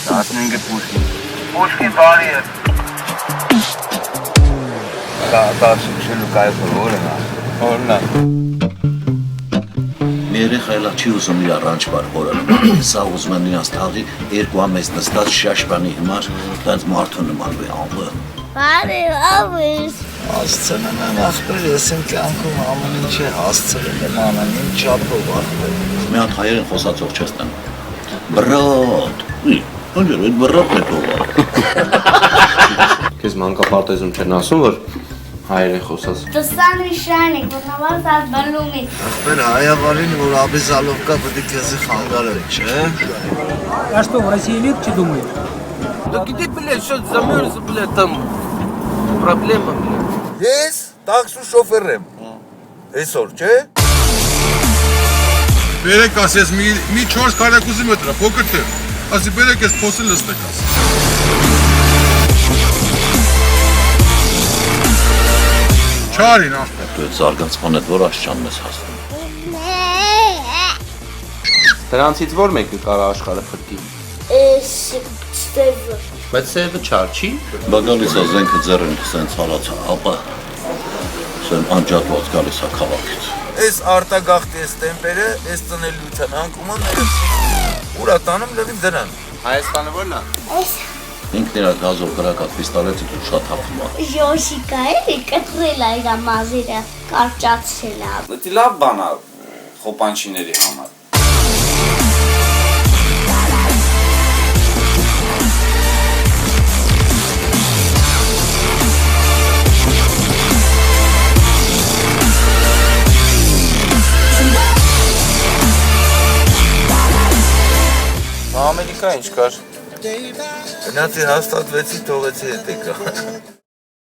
15 Պուշկին։ Պուշկին բարի է։ Շելու կայքը օրն է։ Մի երեխայլա չի ուզում իր առանջ բար հորը, սա ուզում են նրանց թաղի երկու ամես նստած շաշպանի հիմար, տենց մարդու նմանվի ամբը։ Բարի ավես։ Հասցնեմ եմ ախպեր, ես եմ կյանքում ամեն ինչ է հասցրել եմ անան, իմ չապով ախպեր։ Մի հատ հայերեն խոսացող չես տեն։ Բրոտ, ընջեր, այդ բրոտն է թողա։ Քեզ մանկապարտեզում չեն ասում, որ հայերեն խոսած։ Տստանիշանիկ, որ նավազ ատ բալումի։ Ախպեր հայավարին, որ աբիզալով կա, պետք է քեզի խանգարել, չէ։ А что, в России легче думаешь? Да где, блядь, что замерз, блядь, там проблема, блядь. Ես տաքսու շոֆեր եմ։ Այսօր, չէ։ Բերեք ասես մի 4 քառակուսի մետր, փոքր թե։ Ասի բերեք ես փոսը լստեք ասի։ Չարին ախպեր։ Դու այդ զարգացման հետ որ աշճան ես հասնում։ Դրանցից որ մեկը կարա աշխարհը փրկի։ Ստևը։ Բայց սևը չար չի։ Բա գալիս է զենքը ձեռին սենց հալած, ապա սեն անջատված գալիս է քաղաքից։ Այս արտագաղթի այս տեմպերը, այս ծնելիության անկումը ուրա տանում լրիվ դրան։ Հայաստանը ո՞րն է։ Ինքն իր գազով գրակած պիստոլետը դու շատ հապում է։ Ժոշիկա էլի կտրել է իր մազերը, կարճացրել է։ Դա լավ բան է խոպանչիների համար։ Ամերիկա ինչ կար։ Գնացի հաստատվեցի, թողեցի հետ եկա։